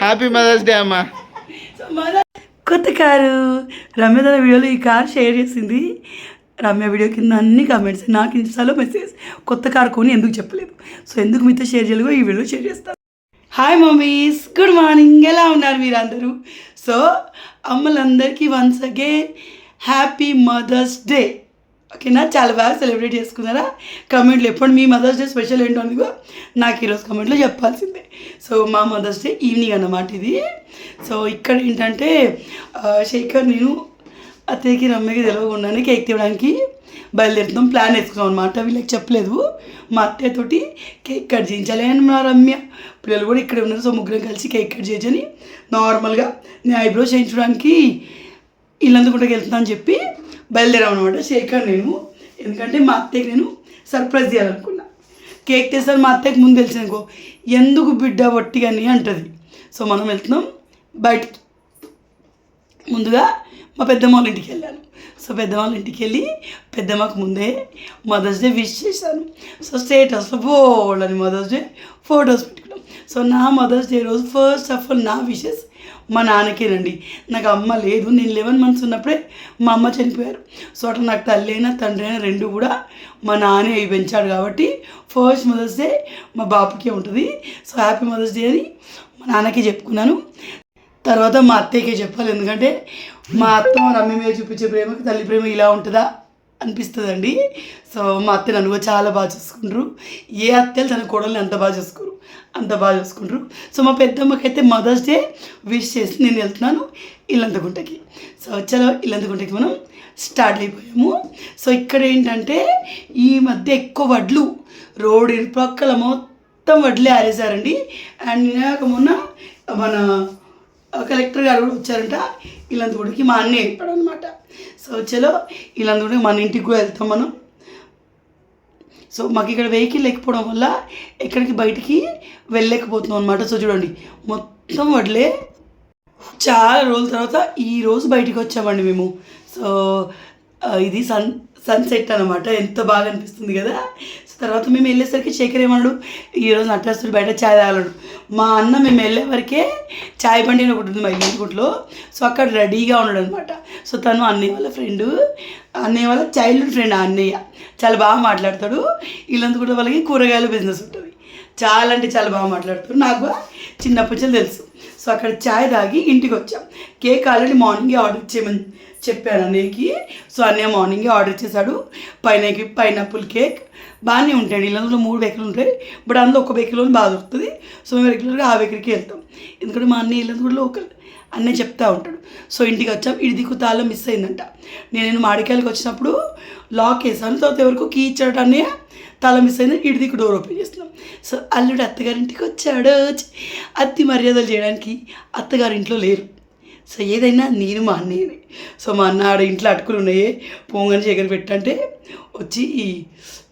Happy mother's day అమ్మా. కొత్త car Ramya తన వీడియోలో ఈ కార్ షేర్ చేసింది. రమ్య వీడియో కింద అన్ని కామెంట్స్, నాకు ఇన్స్టాలో మెసేజ్ కొత్త కార్ కొని ఎందుకు చెప్పలేదు. సో ఎందుకు మీతో షేర్ చేయలేదో ఈ వీడియోలో షేర్ చేస్తాను. Hi mummies, good morning. ఎలా ఉన్నారు మీరు అందరూ? సో అమ్మలందరికీ once again happy mother's day. ఓకేనా? చాలా బాగా సెలబ్రేట్ చేసుకున్నారా? కమెంట్లు ఎప్పుడు మీ మదర్స్ డే స్పెషల్ ఏంటో అందుకో నాకు ఈరోజు కమెంట్లో చెప్పాల్సిందే. సో మా మదర్స్ డే ఈవినింగ్ అన్నమాట ఇది. సో ఇక్కడ ఏంటంటే శేఖర్ నేను అత్తయ్యకి రమ్యకి తెలియకుండానే కేక్ తీయడానికి బయలుదేరుతాం, ప్లాన్ వేసుకున్నాం అనమాట. వీళ్ళకి చెప్పలేదు. మా అత్తయ్యతోటి కేక్ కట్ చేయించాలి అని మా రమ్య పిల్లలు కూడా ఇక్కడే ఉన్నారు. సో ముగ్గురం కలిసి కేక్ కట్ చేయని నార్మల్గా నేను ఐబ్రోస్ చేయించడానికి ఇల్లందుకుంటకి వెళ్తున్నా అని చెప్పి బయలుదేరాం అనమాట శేఖర్ నేను. ఎందుకంటే మా అత్తయ్యకి నేను సర్ప్రైజ్ చేయాలనుకున్నా. కేక్ తెస్తాను మా అత్తయ్యకి ముందు తెలిసిందనుకో, ఎందుకు బిడ్డ వట్టిగాని అంటుంది. సో మనం వెళ్తున్నాం బయటికి. ముందుగా మా పెద్దమ్మ వాళ్ళ ఇంటికి వెళ్ళాను. సో పెద్దమ్మ వాళ్ళ ఇంటికి వెళ్ళి పెద్దమ్మకు ముందే మదర్స్ డే విష్ చేశాను. సో స్టేటస్లో బోల్డని మదర్స్ డే ఫొటోస్ పెట్టుకున్నాం. సో నా మదర్స్ డే రోజు ఫస్ట్ ఆఫ్ ఆల్ నా విషెస్ మా నాన్నకేనండి. నాకు అమ్మ లేదు. నేను 11 months ఉన్నప్పుడే మా అమ్మ చనిపోయారు. సో అట్లా నాకు తల్లి అయినా తండ్రి అయినా రెండు కూడా మా నాన్నే అవి పెంచాడు. కాబట్టి ఫస్ట్ మదర్స్ డే మా బాపుకే ఉంటుంది. సో హ్యాపీ మదర్స్ డే అని మా నాన్నకి చెప్పుకున్నాను. తర్వాత మా అత్తయ్యకే చెప్పాలి. ఎందుకంటే మా అత్త మా రమ్య మీద చూపించే ప్రేమకి తల్లి ప్రేమ ఇలా ఉంటుందా అనిపిస్తుందండి. సో మా అత్త నన్ను కూడా చాలా బాగా చూసుకుంటారు. ఏ అత్తలు తన కోడల్ని అంత బాగా చూసుకోరు, అంత బాగా చూసుకుంటారు. సో మా పెద్దమ్మకైతే మదర్స్ డే విష్ చేసి నేను వెళ్తున్నాను ఇల్లంతగుంటకి. సో చలో ఇల్లంతగుంటకి మనం స్టార్ట్ అయిపోయాము. సో ఇక్కడ ఏంటంటే ఈ మధ్య ఎక్కువ వడ్లు రోడ్డు ఇరుపక్కల మొత్తం వడ్లే ఆరేసారండి. అండ్ నేను మొన్న మన కలెక్టర్ గారు కూడా వచ్చారంట ఇల్లంతగుడికి. మా అన్నయ్య చెప్పాడు అనమాట. సో చలో ఇల్లంతగుడికి మన ఇంటికి కూడా వెళ్తాం మనం. సో మాకు ఇక్కడ వెహికల్ లేకపోవడం వల్ల ఎక్కడికి బయటికి వెళ్ళలేకపోతున్నాం అనమాట. సో చూడండి మొత్తం వడ్లే. చాలా రోజుల తర్వాత ఈరోజు బయటికి వచ్చామండి మేము. సో ఇది సన్సెట్ అనమాట. ఎంత బాగా అనిపిస్తుంది కదా. సో తర్వాత మేము వెళ్ళేసరికి శేఖర్ ఏమన్నాడు, ఈరోజు నట్టేస్తుడు బయట ఛాయ్ తాగలడు. మా అన్న మేము వెళ్ళే వరకే ఛాయ్ బండి ఒకటి ఉంది మా ఇల్లంతగుంటలో. సో అక్కడ రెడీగా ఉన్నాడు అనమాట. సో తను అన్నయ్య వాళ్ళ ఫ్రెండు, అన్నయ్య వాళ్ళ చైల్డ్హుడ్ ఫ్రెండ్. అన్నయ్య చాలా బాగా మాట్లాడతాడు. ఇల్లంతగుంట వాళ్ళకి కూరగాయల బిజినెస్ ఉంటుంది. చాలా అంటే చాలా బాగా మాట్లాడతాడు. నాకు చిన్నప్పటి నుంచి తెలుసు. సో అక్కడ ఛాయ్ తాగి ఇంటికి వచ్చాం. కేక్ ఆల్రెడీ మార్నింగే ఆర్డర్ చేయమని చెప్పాను అన్నయ్యకి. సో అన్నయ్య మార్నింగే ఆర్డర్ చేశాడు. పైనాపిల్ కేక్ బాగానే ఉంటాయి. ఇల్లందులో 3 బేకరీలు ఉంటాయి. బట్ అందులో ఒక బేకరీలో బాగా దొరుకుతుంది. సో మేము రెగ్యులర్గా ఆ బేకరీకి వెళ్తాం. ఎందుకంటే మా అన్నయ్య ఇల్లందులో లోకల్ అన్నయ్య చెప్తా ఉంటాడు. సో ఇంటికి వచ్చాం. ఇడిదికు తాళం మిస్ అయిందంట. నేను మాడికాయలకు వచ్చినప్పుడు లాక్ వేసాను. తర్వాత ఎవరికో కీ ఇచ్చాడు అన్నయ్య, తాళం మిస్ అయింది. ఇడిదికు డోర్ ఓపెన్ చేస్తున్నాం. సో అల్లుడు అత్తగారింటికి వచ్చాడు. అత్తి మర్యాదలు చేయడానికి అత్తగారింట్లో లేరు. సో ఏదైనా నేను మా అన్నయ్యని. సో మా అన్న ఆడ ఇంట్లో అటుకులు ఉన్నాయి పోంగని శేఖర్ పెట్టంటే వచ్చి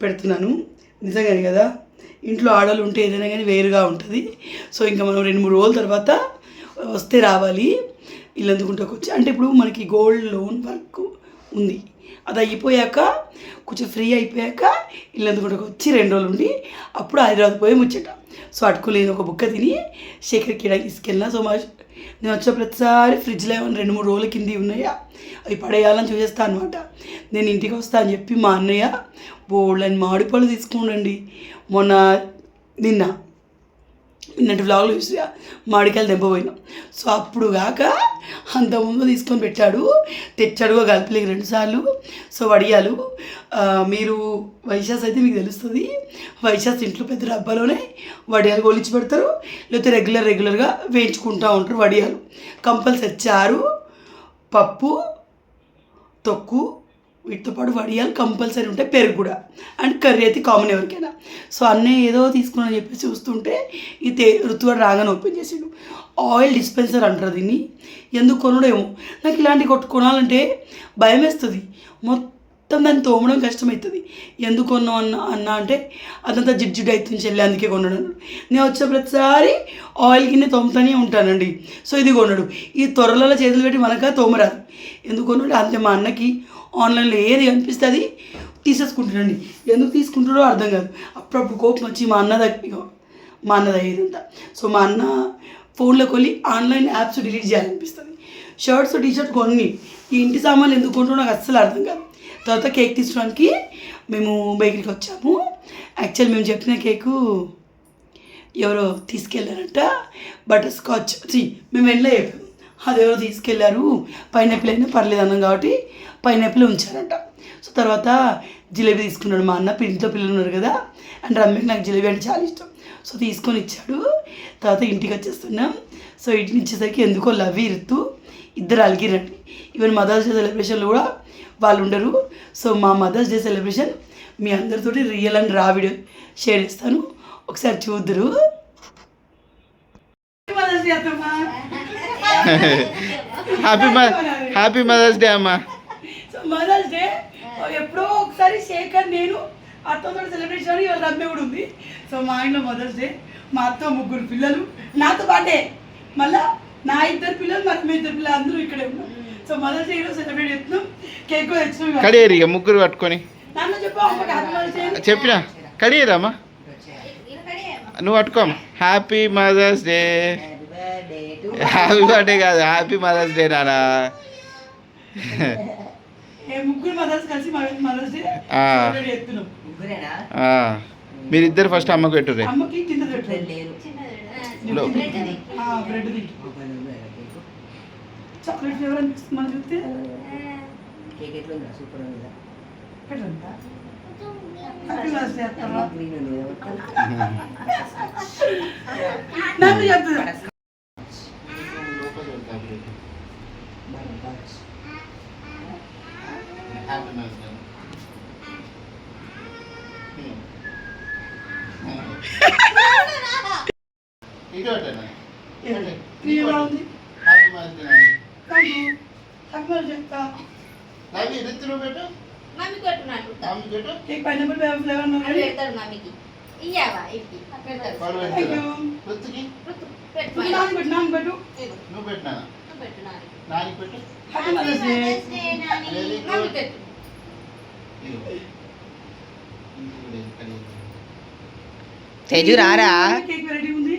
పెడుతున్నాను. నిజంగానే కదా, ఇంట్లో ఆడలు ఉంటే ఏదైనా కానీ వేరుగా ఉంటుంది. సో ఇంకా మనం 2-3 రోజుల తర్వాత వస్తే రావాలి ఇల్లంతగుంటకు వచ్చి. అంటే ఇప్పుడు మనకి గోల్డ్ లోన్ వర్క్ ఉంది, అది అయిపోయాక కొంచెం ఫ్రీ అయిపోయాక ఇల్లంతగుంటకు వచ్చి 2 రోజులు ఉండి అప్పుడు హైదరాబాద్ పోయి ముచ్చట. సో అటుకులు నేను ఒక బుక్క తిని శేఖర్కి ఇడా తీసుకెళ్ళినా. సో నేను వచ్చే ప్రతిసారి ఫ్రిడ్జ్లో ఏమైనా 2-3 రోజుల కింది ఉన్నాయా అవి పడేయాలని చూసేస్తాను అనమాట. నేను ఇంటికి వస్తా అని చెప్పి మా అన్నయ్య బోల్డని మామిడిపళ్ళు తీసుకుండండి. నిన్నటి వ్లాగ్లో చూసి మామిడికాయలు దెబ్బపోయినాం. సో అప్పుడు కాక అంతకుముందు తీసుకొని తెచ్చాడు కలిపిలేక 2 సార్లు. సో వడియాలు మీరు వైశాస్ అయితే మీకు తెలుస్తుంది. వైశాస్ ఇంట్లో పెద్ద డబ్బాలోనే వడియాలు గోలించి పెడతారు. లేకపోతే రెగ్యులర్గా వేయించుకుంటూ ఉంటారు. వడియాలు కంపల్సరీ చారు, పప్పు, తొక్కు, వీటితో పాటు వడియాలు కంపల్సరీ ఉంటాయి. పెరుగు కూడా అండ్ కర్రీ అయితే కామన్ ఎవరికైనా. సో అన్నయ్య ఏదో తీసుకుని చెప్పేసి చూస్తుంటే ఇది ఋతువాడు రాగానే ఓపెన్ చేసాడు. ఆయిల్ డిస్పెన్సర్ అంటారు దీన్ని. ఎందుకు కొనడేమో నాకు ఇలాంటి కొనాలంటే భయం వేస్తుంది. మొత్తం దాన్ని తోమడం కష్టమవుతుంది. ఎందుకు కొన్నాం అన్న అంటే అదంతా జిడ్జిడ్ అవుతుంది చెల్లి, అందుకే కొన్నాడు. నేను వచ్చే ప్రతిసారి ఆయిల్ కింద తోముతూనే ఉంటానండి. సో ఇది కొన్నాడు. ఈ త్వరలలో చేతులు పెట్టి మనక తోమరాదు. ఎందుకు కొన్నాడు అంతే. మా అన్నకి ఆన్లైన్లో ఏది కనిపిస్తుంది తీసేసుకుంటున్నాండి. ఎందుకు తీసుకుంటాడో అర్థం కాదు. అప్పుడప్పుడు కోపం వచ్చి మా అన్నది అయ్యేదంతా. సో మా అన్న ఫోన్లోకి వెళ్ళి ఆన్లైన్ యాప్స్ డిలీట్ చేయాలనిపిస్తుంది. షర్ట్స్ టీషర్ట్ కొన్ని ఈ ఇంటి సామాన్లు ఎందుకు కొంటాడో నాకు అస్సలు అర్థం కాదు. తర్వాత కేక్ తీసుకోవడానికి మేము బేకరీకి వచ్చాము. యాక్చువల్ మేము చెప్పిన కేకు ఎవరో తీసుకెళ్ళారంట, బటర్ స్కాచ్. మేము వెళ్ళే చెప్పాము, అదెవరో తీసుకెళ్ళారు, పైనాపిల్ అయినా పర్లేదు అన్నాం కాబట్టి పైనాపిల్ ఉంచారంట. సో తర్వాత జిలేబీ తీసుకున్నాడు మా అన్న. ఇంట్లో పిల్లలు ఉన్నారు కదా, అండ్ రమ్యకి నాకు జిలేబీ అంటే చాలా ఇష్టం. సో తీసుకొని ఇచ్చాడు. తర్వాత ఇంటికి వచ్చేస్తున్నాం. సో ఇంటికి ఇచ్చేసరికి ఎందుకో లవ్ ఇరుతూ ఇద్దరు అలిగిరండి. ఈవెన్ మదర్స్ డే సెలబ్రేషన్లో కూడా వాళ్ళు ఉండరు. సో మా మదర్స్ డే సెలబ్రేషన్ మీ అందరితోటి రియల్ అండ్ రా వీడియో షేర్ చేస్తాను, ఒకసారి చూద్దరు. హ్యాపీ మదర్స్ డే అమ్మా. సో మదర్స్ డే ఎప్పుడో ఒకసారి శేఖర్ నేను అత్తతో సెలబ్రేషన్ ఇవాళ రమ్య కూడా ఉంది. సో మా ఇంట్లో మదర్స్ డే, మా అత్త 3 పిల్లలు నాతో పాటే, మళ్ళీ నా 2 పిల్లలు మరి మీ 2 పిల్లలు అందరూ ఇక్కడే ఉన్నారు. సో మదర్స్ డే ఈరోజు సెలబ్రేట్ చేస్తున్నాం. కేక్ కూడా తెచ్చుకున్నాం. కడియేరు ఇక ముగ్గురు పట్టుకొని నాన్న చెప్పు అమ్మకి హ్యాపీ మదర్స్ డే చెప్పినా. కడియేరమ్మా నువ్వు పట్టుకోమ్మా. Happy mother's day. Happy birthday కాదు, హ్యాపీ మదర్స్ డే నానా. ముగ్గురు మదర్స్ కలిసి మదర్స్ డే సెలబ్రేట్ చేస్తున్నాం. మీరిద్దరు ఫస్ట్ అమ్మకు పెట్టుర్రే. అమ్మకి కింద బ్రెడ్ చాక్లెట్ ఫ్లేవర్ అనిపిస్తుంది మనం చూస్తే. కేక్ ఎట్లా ఉందా? సూపర్ ఉందా? పెట్టండి. హ్యాపీ మదర్స్ డే అత్తమ్మ. నన్ను చెప్తున్నా తేజు రారా? కేక్ వెరైటీ ఉంది.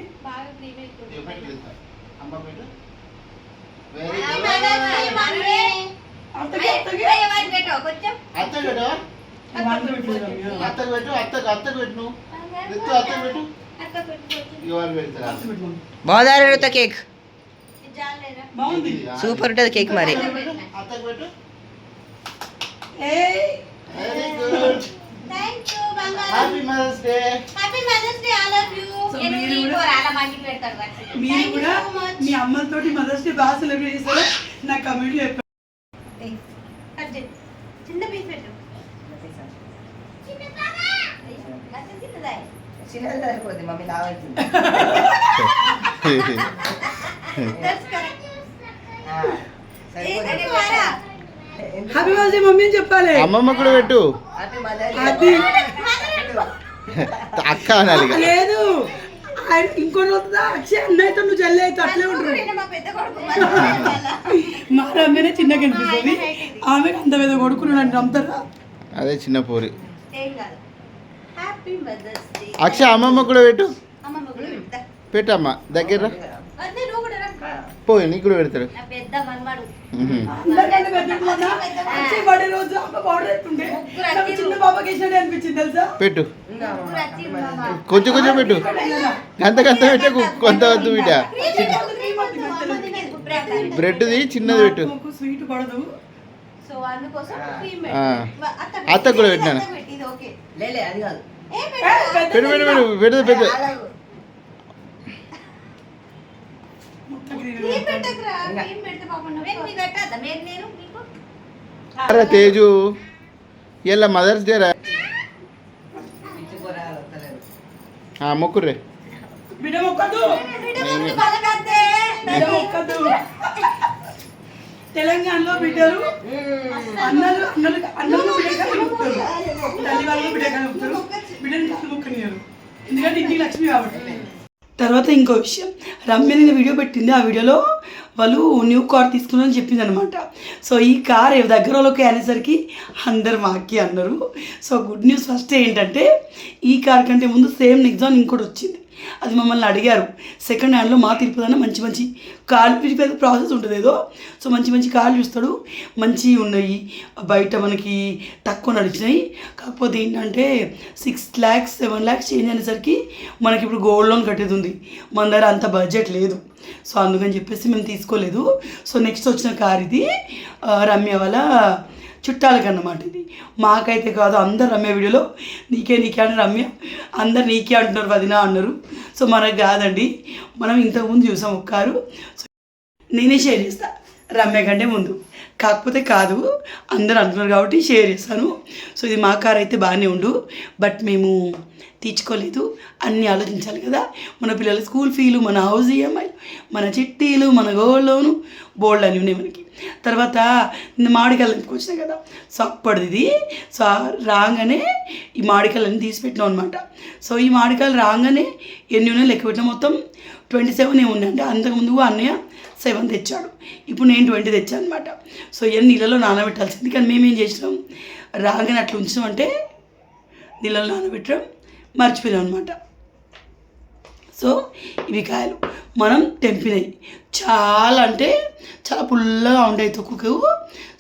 బాగుందా కేక్? బాగుంది, సూపర్ ఉంటుంది కేక్ మరి. మీరు కూడా మీ అమ్మతోటి మదర్స్ డే బాగా సెలబ్రేట్ చేస్తారా? నా కమెంట్ చెప్పండి. చిన్న పీస్ పెట్టు. చిన్నది సరిపోతుంది మమ్మీ, కావాల్సింది. హ్యాపీ మదర్స్ డే మమ్మీ అని చెప్పాలి. అమ్మమ్మ కూడా పెట్టు. అది అక్క అనాలి. లేదు ఇంకోటి అవుతుందా? అక్షయ్ అన్నయ్యతో నువ్వు చెల్లి అయితే అట్లే ఉంటారు. మా రమ్మనే చిన్నగా కనిపిస్తుంది, ఆమె అంత మీద కొడుకున్నాడు అంటే నమ్ముతారా? అదే చిన్న puri. Happy mother's day. Akshay అమ్మమ్మ కూడా పెట్టు. అమ్మమ్మ కూడా పెడతా. పెట్టమ్మా దగ్గర అదే నువ్వు కూడా రా. పోయి నీకు కూడా పెడతాడు. నా పెద్ద మనవాడు. అందరికంటే పెద్దది అక్షయ్ బర్త్డే రోజు అమ్మ పౌడర్ ఎత్తుండే నాకు చిన్న పాపకి వేసినట్టు అనిపించింది తెలుసా? పెట్టు ముగ్గురు వచ్చింది మామ. కొంచెం కొంచెం పెట్టు. అంతకంత పెట్టకు, కొంత వద్దు బిడ్డ. బ్రెడ్ది చిన్నది పెట్టు. స్వీట్ పడదు, సో అందుకోసం క్రీమ్ అత్తకు కూడా పెట్టినాను. ఇది ఓకే. లేలే అది కాదు. పెట్టు పెట్టు పెట్టు పెద్దది పెద్ద. క్రీమ్ పెట్టకురా. క్రీమ్ పెడితే పాపం నువ్వు పెట్టద్దా? నేను నీకు అరే తేజు ఇలా మదర్స్ డే రా. మొక్కుర్రే. బిడ్డ మొక్కదు, బిడ్డ మొక్కదు. తెలంగాణలో బిడ్డలు అన్నలు బిడ్డ కలుపుతారు, తల్లి వాళ్ళు బిడ్డ కలుపుతారు, బిడ్డని కాలు మొక్కనియరు, ఎందుకంటే ఇంటికి లక్ష్మి కాబట్టి. తర్వాత ఇంకో విషయం, రమ్య నిన్న వీడియో పెట్టింది. ఆ వీడియోలో వాళ్ళు న్యూ కార్ తీసుకున్నారని చెప్పింది అనమాట. సో ఈ కార్ దగ్గర వాళ్ళకి అనేసరికి అందరు మాకి అన్నారు. సో గుడ్ న్యూస్ ఫస్ట్ ఏంటంటే ఈ కార్ కంటే ముందు సేమ్ నెక్సాన్ ఇంకోటి వచ్చింది. అది మమ్మల్ని అడిగారు సెకండ్ హ్యాండ్లో మా తిరుపతి మంచి మంచి కార్లు పెద్ద ప్రాసెస్ ఉంటుంది ఏదో. సో మంచి మంచి కార్లు చూస్తాడు, మంచివి ఉన్నాయి బయట మనకి తక్కువ నడిచినాయి. కాకపోతే ఏంటంటే 6 lakhs 7 lakhs చేంజ్ అనేసరికి మనకి ఇప్పుడు గోల్డ్ లోన్ కట్టేది ఉంది, మన దగ్గర అంత బడ్జెట్ లేదు. సో అందుకని చెప్పేసి మేము తీసుకోలేదు. సో నెక్స్ట్ వచ్చిన కార్ ఇది రమ్య వాళ్ళ చుట్టాలకి అన్నమాట. ఇది మాకైతే కాదు, అందరు రమ్య వీడియోలో నీకే అని రమ్య అందరు నీకే అంటున్నారు వదినా అన్నారు. సో మనకు కాదండి, మనం ఇంతకుముందు చూసాం ఒక కారు. సో నేనే షేర్ చేస్తాను రమ్య కంటే ముందు, కాకపోతే కాదు అందరు అంటున్నారు కాబట్టి షేర్ చేస్తాను. సో ఇది మా కార్ అయితే బాగానే ఉండు, బట్ మేము తీర్చుకోలేదు. అన్నీ ఆలోచించాలి కదా, మన పిల్లల స్కూల్ ఫీలు, మన హౌస్ ఈఎంఐలు, మన చిట్టీలు, మన గోల్డ్ లోను, బోల్డ్ అని ఉన్నాయి మనకి. తర్వాత మామిడికాయలు వచ్చినాయి కదా, సో అప్పటిది ఇది. సో రాగానే ఈ మామిడికాయలన్నీ తీసిపెట్టినాం అనమాట. సో ఈ మామిడికాయలు రాగానే ఎన్ని ఉన్నాయో లెక్క పెట్టినా మొత్తం 27 ఉన్నాయంటే. అంతకుముందు అన్నయ్య 7 తెచ్చాడు, ఇప్పుడు నేను 20 తెచ్చాను అనమాట. సో ఇవన్నీ నీళ్ళలో నానబెట్టాల్సింది, కానీ మేమేం చేసినాం రాగానే అట్లా ఉంచినామంటే నీళ్ళలో నానబెట్టడం మర్చిపోయాం అనమాట. సో ఇవి కాయలు మనం తెంపినాయి, చాలా అంటే చాలా పుల్లగా ఉండేవి తొక్కుకు.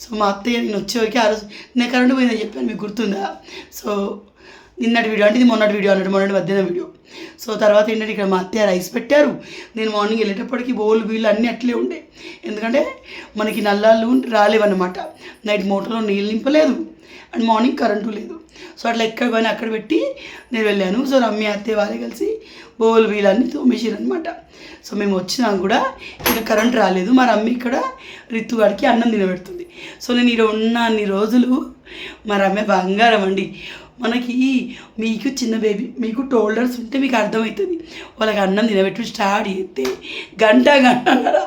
సో మా అత్తయ్య నేను వచ్చేవరకు ఆ రోజు నేను కరెంటు పోయిందని చెప్పాను, మీకు గుర్తుందా? సో నిన్నటి వీడియో అంటే ఇది మొన్నటి వీడియో అన్నట్టు, మొన్నటి మధ్యాహ్నం వీడియో. సో తర్వాత ఏంటంటే ఇక్కడ మా అత్తయ్య రైస్ పెట్టారు. నేను మార్నింగ్ వెళ్ళేటప్పటికి బోల్ బీళ్ళు అన్నీ అట్లే ఉండే, ఎందుకంటే మనకి నల్లాళ్ళు రాలేవన్నమాట. నైట్ మోటార్లో నీళ్ళు నింపలేదు అండ్ మార్నింగ్ కరెంటు లేదు. సో అట్లా ఎక్కడ పోయినా అక్కడ పెట్టి నేను వెళ్ళాను. సో రమ్య అత్తయ్య వాళ్ళే కలిసి బోల్ వీళ్ళన్నీ తోమేసారు అనమాట. సో మేము వచ్చినా కూడా ఇంకా కరెంట్ రాలేదు. మా రమ్మి ఇక్కడ రిత్తుగాడికి అన్నం తినబెడుతుంది. సో నేను ఇక్కడ ఉన్న అన్ని రోజులు మా రమ్య బంగారం అండి. మనకి మీకు చిన్న బేబీ మీకు టోల్డర్స్ ఉంటే మీకు అర్థమవుతుంది, వాళ్ళకి అన్నం తినబెట్టి స్టార్ట్ చేస్తే గంటన్నర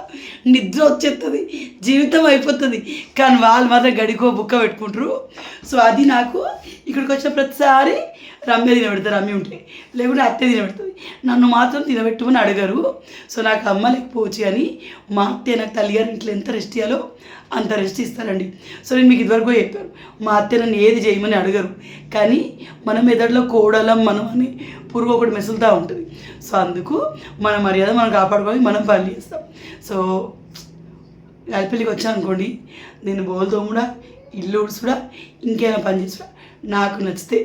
నిద్ర వచ్చేస్తుంది, జీవితం అయిపోతుంది. కానీ వాళ్ళు మాత్రం గడికో బుక్క పెట్టుకుంటారు. సో అది నాకు ఇక్కడికి వచ్చిన ప్రతిసారి రమ్య తినబెడతారు, రమ్య ఉంటే, లేకుంటే అత్తే తినబెడుతుంది. నన్ను మాత్రం తినబెట్టుమని అడగరు. సో నాకు అమ్మ లేకపోవచ్చు కానీ మా అత్తే నాకు తల్లిగారి ఇంట్లో ఎంత రెస్ట్ ఇవ్వాలో అంత రెస్ట్ ఇస్తారండి. సో నేను మీకు ఇదివరకు చెప్పాను, మా అత్తే నన్ను ఏది చేయమని అడగరు, కానీ మన మెదడులో కోడలం మనం అని పురుగు ఒకటి మెసులుతూ ఉంటుంది. సో అందుకు మన మర్యాద మనం కాపాడుకొని మనం పని చేస్తాం. సో అల్పల్లికి వచ్చాను అనుకోండి, నేను బోల్తో కూడా ఇల్లు ఉడుచుడా ఇంకేమైనా పని చేసుడా నాకు నచ్చితే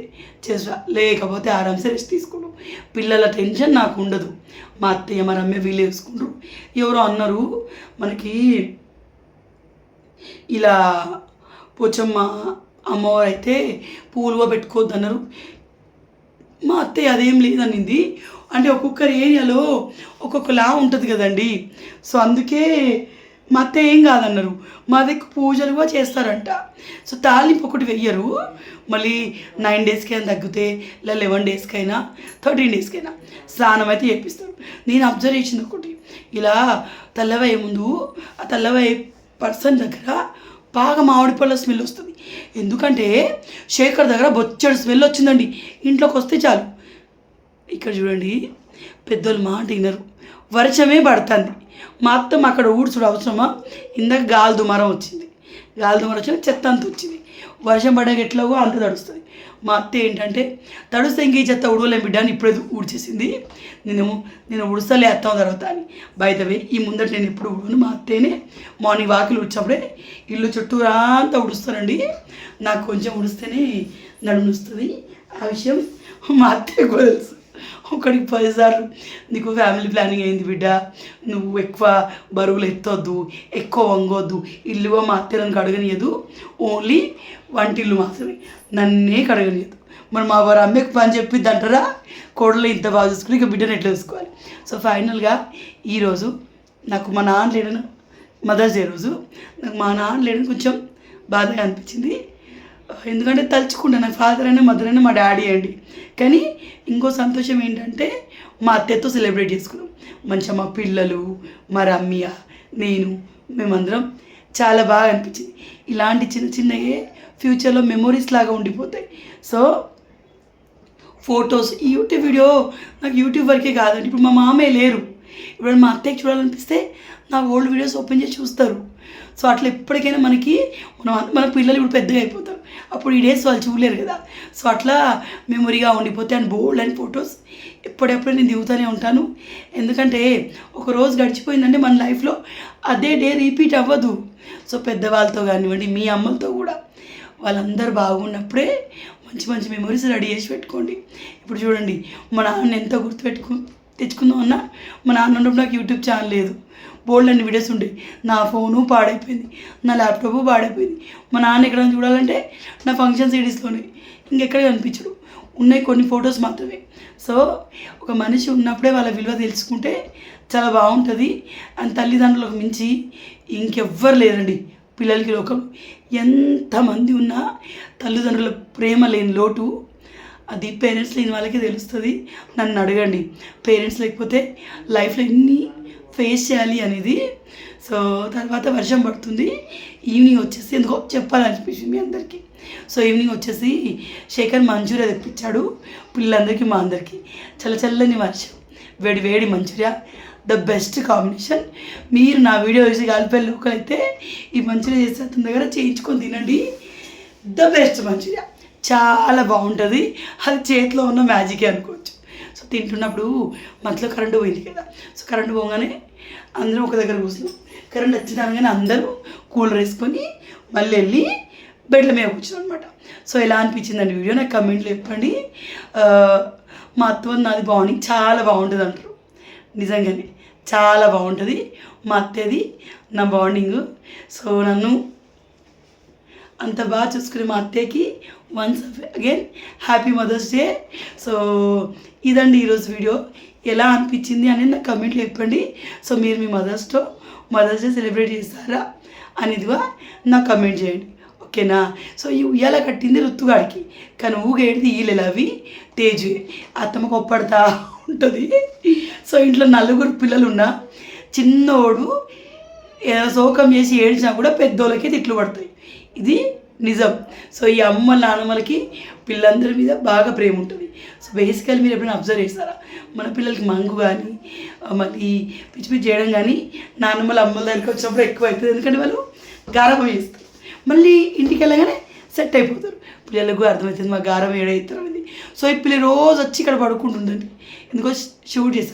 చేసుడా, లేకపోతే ఆరామ్సే రెస్ట్ తీసుకుంటాం. పిల్లల టెన్షన్ నాకు ఉండదు. మా అత్తయ్య మా రమ్య వీళ్ళు వేసుకుంటారు. ఎవరో అన్నారు మనకి ఇలా పోచమ్మ అమ్మవారు అయితే పూలుగా పెట్టుకోవద్దు అన్నారు. మా అత్తయ్య అదేం లేదనింది. అంటే ఒక్కొక్కరి ఏరియాలో ఒక్కొక్కలా ఉంటుంది కదండి. సో అందుకే మా అత్తయ్య ఏం కాదన్నారు. మా దగ్గర పూజలు కూడా చేస్తారంట. సో తాలింపు ఒకటి వెయ్యరు, మళ్ళీ 9 daysకైనా తగ్గితే ఇలా 11 daysకైనా 13 daysకైనా స్నానం అయితే చేపిస్తారు. నేను అబ్జర్వ్ చేసింది ఒకటి, ఇలా తెల్లవయ్యే ముందు ఆ తెల్లవయ్యే పర్సన్ దగ్గర బాగా మామిడి పళ్ళ స్మెల్ వస్తుంది. ఎందుకంటే శేఖర్ దగ్గర బొచ్చడి స్మెల్ వచ్చిందండి. ఇంట్లోకి వస్తే చాలు. ఇక్కడ చూడండి, పెద్దోళ్ళు మాట వినరు, వర్షమే పడుతుంది. మా అత్తమ్మ అక్కడ ఊడ్చుడు అవసరమా? ఇందాక గాలి దుమారం వచ్చింది, చెత్త అంత వచ్చింది. వర్షం పడ్డాక ఎట్లాగో అంత తడుస్తుంది. మా అత్త ఏంటంటే తడుస్తే ఇంక ఈ చెత్త ఉడవలేం బిడ్డ అని ఇప్పుడే ఊడ్చేసింది. నేను ఉడుస్తలే అత్తాం తర్వాత అని. బయటవే ఈ ముందట నేను ఎప్పుడు ఉడవను. మా అత్తేనే మార్నింగ్ వాకిలు ఉడిచినప్పుడే ఇల్లు చుట్టూరా అంతా ఉడుస్తానండి. నాకు కొంచెం ఉడిస్తేనే నడుము వస్తుంది. ఆ విషయం మా అత్తయ్య కూడా తెలుసు. ఒకటికి 10 సార్లు నీకు ఫ్యామిలీ ప్లానింగ్ అయింది బిడ్డ, నువ్వు ఎక్కువ బరువులు ఎత్తొద్దు, ఎక్కువ వంగొద్దు, ఇల్లుగా మా అత్తయ్య నన్ను కడగనియదు, ఓన్లీ వంటిల్లు మాత్రమే, నన్నే కడగనియదు. మరి మా వారు అమ్మకి పని చెప్పిద్ది అంటారా? కోడలు ఇంత బాగా చూసుకుని ఇక బిడ్డను ఎట్లా చూసుకోవాలి. సో ఫైనల్గా ఈరోజు నాకు మా నాన్న లేడని, మదర్స్ డే రోజు నాకు మా నాన్న లేడని కొంచెం బాధగా అనిపించింది. ఎందుకంటే తలుచుకుంటా నాకు ఫాదర్ అయినా మదర్ అయినా మా డాడీ అండి. కానీ ఇంకో సంతోషం ఏంటంటే మా అత్తయ్యతో సెలబ్రేట్ చేసుకున్నాం మంచిగా. మా పిల్లలు, మా రమ్య, నేను, మేమందరం చాలా బాగా అనిపించింది. ఇలాంటి చిన్న చిన్నయే ఫ్యూచర్లో మెమొరీస్ లాగా ఉండిపోతాయి. సో ఫొటోస్, ఈ యూట్యూబ్ వీడియో నాకు యూట్యూబ్ వరకే కాదండి. ఇప్పుడు మా మామయ్య లేరు, ఇప్పుడు మా అత్తయ్యకి చూడాలనిపిస్తే నా ఓల్డ్ వీడియోస్ ఓపెన్ చేసి చూస్తారు. సో అట్లా ఎప్పటికైనా మనకి మన పిల్లలు ఇప్పుడు పెద్దగా అయిపోతారు, అప్పుడు ఈ డేస్ వాళ్ళు చూడలేరు కదా. సో అట్లా మెమొరీగా ఉండిపోతే అండ్ బోల్డ్ అండ్ ఫొటోస్ ఎప్పుడెప్పుడు నేను దిగుతూనే ఉంటాను. ఎందుకంటే ఒక రోజు గడిచిపోయిందంటే మన లైఫ్లో అదే డే రిపీట్ అవ్వదు. సో పెద్దవాళ్ళతో కానివ్వండి, మీ అమ్మలతో కూడా వాళ్ళందరూ బాగున్నప్పుడే మంచి మంచి మెమొరీస్ రెడీ చేసి పెట్టుకోండి. ఇప్పుడు చూడండి, మా నాన్న ఎంత తెచ్చుకుందాం అన్నా, మా నాన్న ఉన్నప్పుడు నాకు యూట్యూబ్ ఛానల్ లేదు, బోల్డ్ అన్ని వీడియోస్ ఉండేవి. నా ఫోను పాడైపోయింది, నా ల్యాప్టాప్ పాడైపోయింది. మా నాన్న ఎక్కడైనా చూడాలంటే నా ఫంక్షన్ సిడీస్లోనే, ఇంకెక్కడ కనిపించడు, ఉన్నాయి కొన్ని ఫొటోస్ మాత్రమే. సో ఒక మనిషి ఉన్నప్పుడే వాళ్ళ విలువ తెలుసుకుంటే చాలా బాగుంటుంది. అండ్ తల్లిదండ్రులకు మించి ఇంకెవ్వరు లేరండి పిల్లలకి లోకం. ఎంతమంది ఉన్నా తల్లిదండ్రుల ప్రేమ లేని లోటు అది పేరెంట్స్ లేని వాళ్ళకి తెలుస్తుంది. నన్ను అడగండి, పేరెంట్స్ లేకపోతే లైఫ్లో ఎన్ని ఫేస్ చేయాలి అనేది. సో తర్వాత వర్షం పడుతుంది, ఈవినింగ్ వచ్చేసి ఎందుకో చెప్పాలనిపించింది మీ అందరికీ. సో ఈవినింగ్ వచ్చేసి శేఖర్ మంచూరియా తెప్పించాడు పిల్లలందరికీ, మా అందరికీ. చల్లని వర్షం, వేడి వేడి మంచూరియా, ద బెస్ట్ కాంబినేషన్. మీరు నా వీడియో వేసి గాలిపల్లి లోకల్ అయితే ఈ మంచూరియా చేస్తే అతని దగ్గర చేయించుకొని తినండి. ద బెస్ట్ మంచూరియా, చాలా బాగుంటుంది. అది చేతిలో ఉన్న మ్యాజికే అనుకోవచ్చు. సో తింటున్నప్పుడు మధ్యలో కరెంటు పోయింది కదా, సో కరెంటు పోగానే అందరం ఒక దగ్గర కూర్చున్నాం. కరెంట్ వచ్చినాగానే అందరూ కూలర్ వేసుకొని మళ్ళీ వెళ్ళి బెడ్ల మీద కూర్చున్నాం అనమాట. సో ఎలా అనిపించిందండి వీడియో నాకు కమెంట్లో చెప్పండి. మా అత్త నాది బాగుంది, చాలా బాగుంటుంది అంటారు, నిజంగానే చాలా బాగుంటుంది మా అత్తది నా బాండింగ్. సో నన్ను అంత బాగా చూసుకునే మా అత్తయ్యకి once again happy mother's day. So ఇదండి ఈరోజు వీడియో. ఎలా అనిపించింది అనేది నాకు కమెంట్లో చెప్పండి. సో మీరు మీ మదర్స్ డే సెలబ్రేట్ చేస్తారా అనేదిగా నాకు కమెంట్ చేయండి, ఓకేనా. సో ఈ ఉయ్యాల కట్టింది రుత్తుగాడికి, కానీ ఊగేడిది ఈలెలు అవి తేజు, అత్తమ్మ కొప్పడతా ఉంటుంది. సో ఇంట్లో 4 పిల్లలు ఉన్నా చిన్నోడు శోకం చేసి ఏడ్చినా కూడా పెద్దోళ్ళకి తిట్లు పడతాయి, ఇది నిజం. సో ఈ అమ్మ నాన్నమ్మలకి పిల్లలందరి మీద బాగా ప్రేమ ఉంటుంది. సో బేసికల్ మీరు ఎప్పుడైనా అబ్జర్వ్ చేస్తారా, మన పిల్లలకి మంగు కానీ మళ్ళీ పిచ్చి పిచ్చి చేయడం కానీ నాన్నమ్మల అమ్మల దగ్గరికి వచ్చినప్పుడు ఎక్కువ అవుతుంది. ఎందుకంటే వాళ్ళు గారాబం చేస్తారు, మళ్ళీ ఇంటికి వెళ్ళగానే సెట్ అయిపోతారు. పిల్లలకు అర్థమవుతుంది మా గారం ఏడవుతారు అనేది. సో ఈ పిల్లలు రోజు వచ్చి ఇక్కడ పడుకుంటుందండి, ఎందుకో షూట్ చేస్తారు.